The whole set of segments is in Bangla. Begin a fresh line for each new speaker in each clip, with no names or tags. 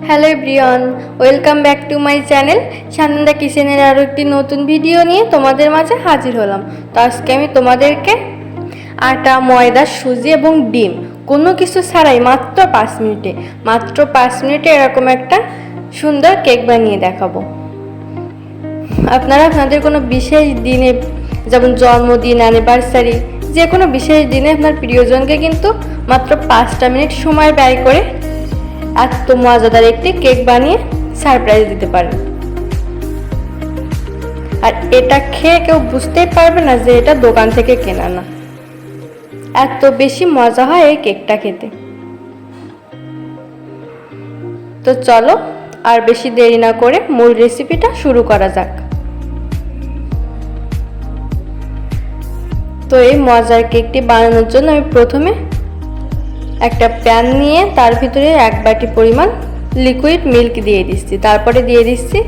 Hello everyone, welcome back to my channel Sananda কিচেনের আরও একটি নতুন ভিডিও নিয়ে তোমাদের মাঝে হাজির হলাম। তো আজকে আমি তোমাদেরকে আটা, ময়দা, সুজি এবং ডিম কোনো কিছু ছাড়াই মাত্র 5 মিনিটে এরকম একটা সুন্দর কেক বানিয়ে দেখাবো। আপনারা আপনাদের কোনো বিশেষ দিনে, যেমন জন্মদিন, অ্যানিভার্সারি, যে কোনো বিশেষ দিনে আপনার প্রিয়জনকে কিন্তু মাত্র 5 মিনিট সময় ব্যয় করে এত মজাদার একটি কেক বানিয়ে সারপ্রাইজ দিতে পারেন। আর এটা খেয়ে কেউ বুঝতেই পারবে না যে এটা দোকান থেকে কেনা না, এত বেশি মজা হয় এই কেকটা খেতে। তো চলো আর বেশি দেরি না করে মূল রেসিপিটা শুরু করা যাক। তো এই মজার কেকটি বানানোর জন্য আমি প্রথমে একটা প্যান নিয়ে তার ভিতরে 1 বাটি পরিমাণ লিকুইড মিল্ক দিয়ে দিচ্ছি, তারপরে দিয়ে দিচ্ছি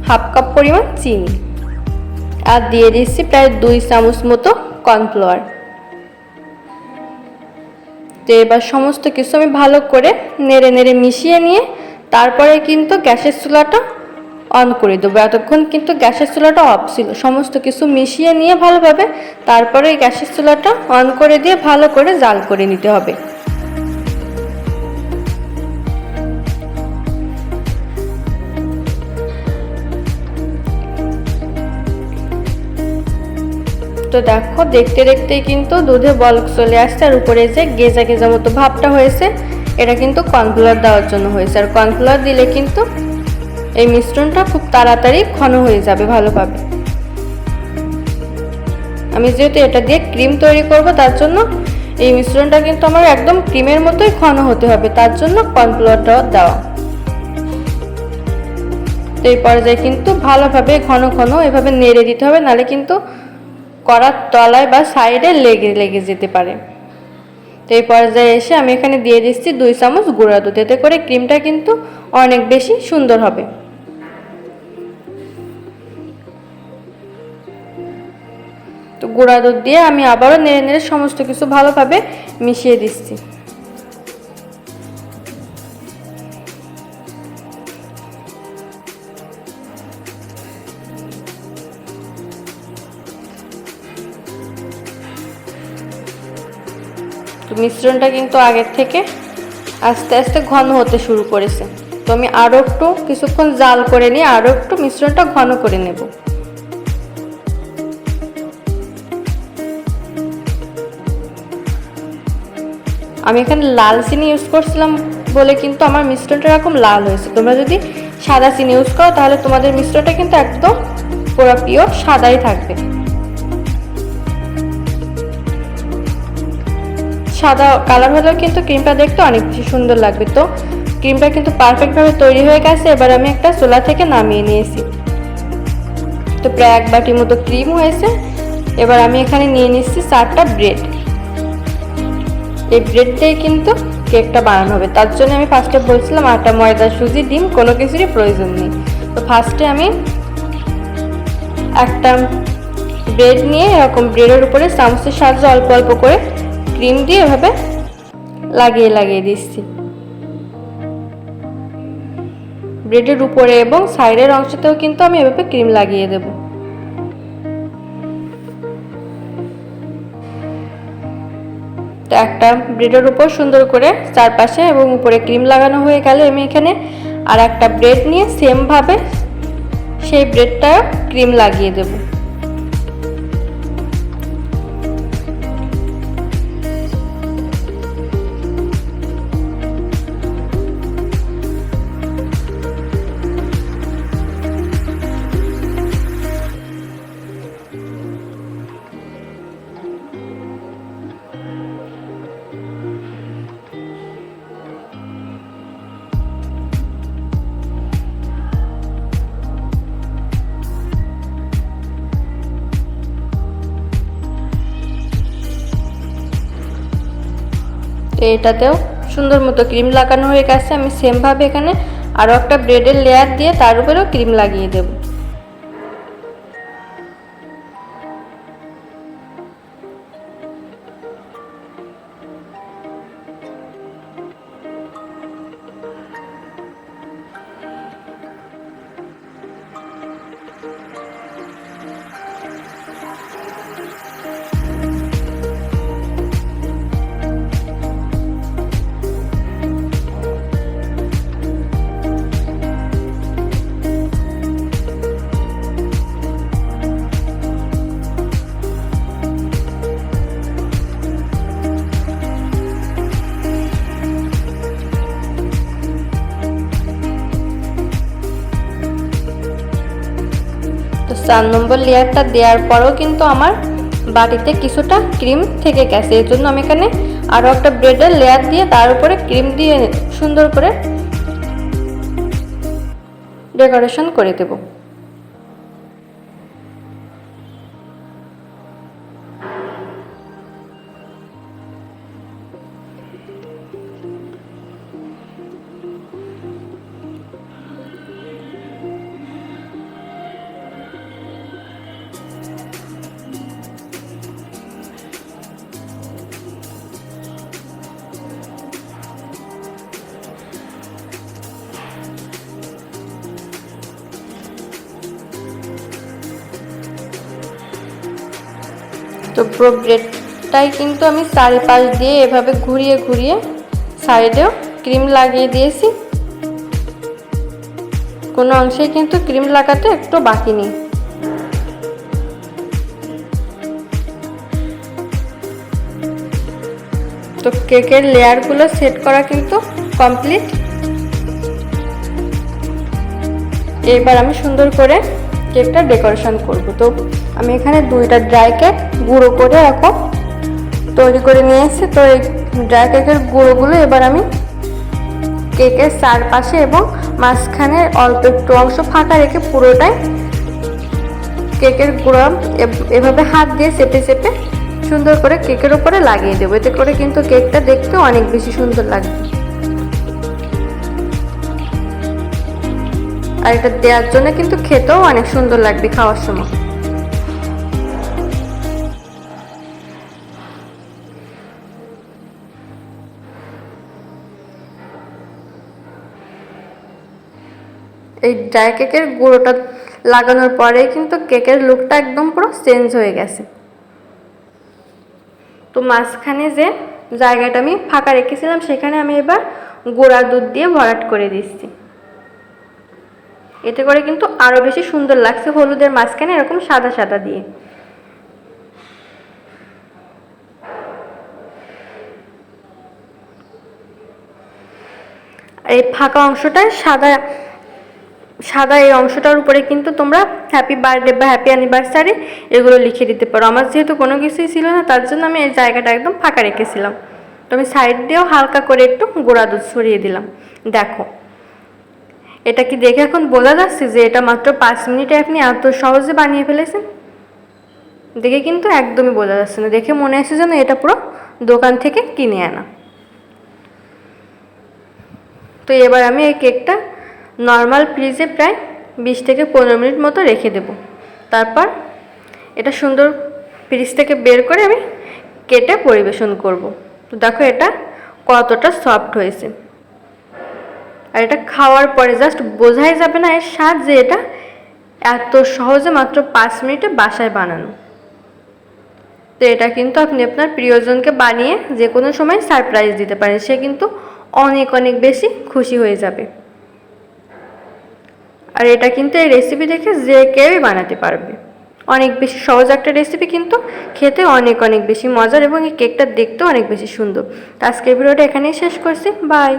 হাফ কাপ পরিমাণ চিনি, আর দিয়ে দিচ্ছি প্রায় 2 চামচ মতো কর্নফ্লাওয়ার। তো এবার সমস্ত কিছু আমি ভালো করে নেড়ে নেড়ে মিশিয়ে নিয়ে তারপরে কিন্তু গ্যাসের চুলাটা অন করে দেবো। এতক্ষণ কিন্তু গ্যাসের চুলাটা অফ ছিল। সমস্ত কিছু মিশিয়ে নিয়ে ভালোভাবে তারপরে গ্যাসের চুলাটা অন করে দিয়ে ভালো করে জাল করে নিতে হবে। তো দেখো, দেখতে দেখতেই কিন্তু দুধে বলক চলে আসছে, আর উপরে যে গেজা গেজা মতো ভাবটা হয়েছে, এটা কিন্তু কর্নফ্লাওয়ার দেওয়ার জন্য হয়েছে। আর কর্নফ্লাওয়ার দিলে কিন্তু এই মিশ্রণটা খুব তাড়াতাড়ি ঘন হয়ে যাবে ভালোভাবে। আমি যেহেতু এটা দিয়ে ক্রিম তৈরি করব, তার জন্য এই মিশ্রণটা কিন্তু আমার একদম ক্রিমের মতোই ঘন হতে হবে, তার জন্য কর্নফ্লাওয়ারটা দেওয়া। তো এই পর্যায়ে কিন্তু ভালোভাবে ঘন ঘন এভাবে নেড়ে দিতে হবে, নাহলে কিন্তু কড়ার তলায় বা সাইডে লেগে যেতে পারে। তো এই পর্যায়ে এসে আমি এখানে দিয়ে দিচ্ছি 2 চামচ গুঁড়া দুধ, এতে করে ক্রিমটা কিন্তু অনেক বেশি সুন্দর হবে। তো গুঁড়া দুধ দিয়ে আমি আবারও নেড়ে নেড়ে সমস্ত কিছু ভালোভাবে মিশিয়ে দিচ্ছি। তো মিশ্রণটা কিন্তু আগের থেকে আস্তে আস্তে ঘন হতে শুরু করেছে। তো আমি আরও একটু কিছুক্ষণ জাল করে নিয়ে আরও একটু মিশ্রণটা ঘন করে নেব। আমি এখানে লাল চিনি ইউজ করছিলাম বলে কিন্তু আমার মিশ্রণটা এরকম লাল হয়েছে। তোমরা যদি সাদা চিনি ইউজ করো তাহলে তোমাদের মিশ্রণটা কিন্তু একদম পুরো পিওর সাদাই থাকবে। সাদা কালার হলেও কিন্তু ক্রিমটা দেখতে অনেক বেশি সুন্দর লাগবে। তো ক্রিমটা কিন্তু পারফেক্টভাবে তৈরি হয়ে গেছে। এবার আমি একটা চুলা থেকে নামিয়ে নিয়েছি। তো প্রায় 1 বাটির মতো ক্রিম হয়েছে। এবার আমি এখানে নিয়ে নিচ্ছি 4টা ব্রেড। এই ব্রেড দিয়ে কিন্তু কেকটা বানানো হবে, তার জন্য আমি ফার্স্টে বলছিলাম আটা, ময়দা, সুজি, ডিম কোনো কিছুরই প্রয়োজন নেই। তো ফার্স্টে আমি একটা ব্রেড নিয়ে এরকম ব্রেডের উপরে চামচের সাহায্যে অল্প অল্প করে ক্রিম দিয়ে এভাবে লাগিয়ে দিচ্ছি। ব্রেডের উপরে এবং সাইডের অংশতেও কিন্তু আমি এভাবে ক্রিম লাগিয়ে দেব। তো একটা ব্রেডের উপর সুন্দর করে চারপাশে এবং উপরে ক্রিম লাগানো হয়ে গেলে আমি এখানে আর একটা ব্রেড নিয়ে সেম ভাবে সেই ব্রেডটা ক্রিম লাগিয়ে দেব। তো এটাতেও সুন্দর মতো ক্রিম লাগানো হয়ে গেছে। আমি সেম ভাবে এখানে আরও একটা ব্রেডের লেয়ার দিয়ে তার উপরেও ক্রিম লাগিয়ে দেব। 4 নম্বর লেয়ারটা দেওয়ার পরেও কিন্তু আমার বাটিতে কিছুটা ক্রিম থেকে গেছে। এর জন্য আমি এখানে আরও একটা ব্রেডের লেয়ার দিয়ে তার উপরে ক্রিম দিয়ে সুন্দর করে ডেকোরেশন করে দেব। তো পুরো ব্রেডটাই কিন্তু আমি চারিপাশ দিয়ে এভাবে ঘুরিয়ে ঘুরিয়ে সাইডেও ক্রিম লাগিয়ে দিয়েছি। কোনো অংশে কিন্তু ক্রিম লাগাতে একটু বাকি নেই। তো কেকের লেয়ারগুলো সেট করা কিন্তু কমপ্লিট। এবার আমি সুন্দর করে কেকটা ডেকোরেশন করব। তো আমি এখানে 2টা ড্রাই কেক গুঁড়ো করে এখন তৈরি করে নিয়ে এসেছি। তো এই ড্রাই কেকের গুঁড়োগুলো এবার আমি কেকের চারপাশে এবং মাঝখানে অল্প একটু অংশ ফাঁকা রেখে পুরোটাই কেকের গুঁড়ো এভাবে হাত দিয়ে চেপে চেপে সুন্দর করে কেকের উপরে লাগিয়ে দেবো। এতে করে কিন্তু কেকটা দেখতে অনেক বেশি সুন্দর লাগবে। আর এটা দেওয়ার জন্য কিন্তু খেতেও অনেক সুন্দর লাগবে খাওয়ার সময়। এই ড্রাই কেকের গুঁড়োটা লাগানোর পরে কিন্তু কেকের লুকটা একদম পুরো চেঞ্জ হয়ে গেছে। তো মাঝখানে যে জায়গাটা আমি ফাঁকা রেখেছিলাম সেখানে আমি এবার গুঁড়া দুধ দিয়ে ভরাট করে দিচ্ছি। এতে করে কিন্তু আরো বেশি সুন্দর লাগছে হলুদের মাঝখানে এরকম সাদা সাদা দিয়ে। এই ফাঁকা অংশটায় সাদা সাদা এই অংশটার উপরে কিন্তু তোমরা হ্যাপি বার্থডে বা হ্যাপি অ্যানিভার্সারি এগুলো লিখে দিতে পারো। আমার যেহেতু কোনো কিছুই ছিল না তার জন্য আমি এই জায়গাটা একদম ফাঁকা রেখেছিলাম। তো আমি সাইড দিয়েও হালকা করে একটু গুঁড়া দুধ ছড়িয়ে দিলাম। দেখো এটা কি দেখে এখন বোঝা যাচ্ছে যে এটা মাত্র 5 মিনিটে আপনি এত সহজে বানিয়ে ফেলেছেন? দেখে কিন্তু একদমই বোঝা যাচ্ছে না। দেখে মনে হচ্ছে যেন এটা পুরো দোকান থেকে কিনে আনা। তো এবার আমি এই কেকটা নর্মাল ফ্রিজে প্রায় 20 থেকে 15 মিনিট মতো রেখে দেব। তারপর এটা সুন্দর ফ্রিজ থেকে বের করে আমি কেটে পরিবেশন করব। তো দেখো এটা কতটা সফট হয়েছে। আর এটা খাওয়ার পরে জাস্ট বোঝাই যাবে না এর স্বাদ যে এটা এত সহজে মাত্র 5 মিনিটে বাসায় বানানো। তো এটা কিন্তু আপনি আপনার প্রিয়জনকে বানিয়ে যে কোনো সময় সারপ্রাইজ দিতে পারেন। সে কিন্তু অনেক অনেক বেশি খুশি হয়ে যাবে। আর এটা কিন্তু এই রেসিপি দেখে যে কেউই বানাতে পারবে। অনেক বেশি সহজ একটা রেসিপি, কিন্তু খেতে অনেক অনেক বেশি মজার এবং এই কেকটা দেখতেও অনেক বেশি সুন্দর। তো আজকের ভিডিওটা এখানেই শেষ করছি। বাই।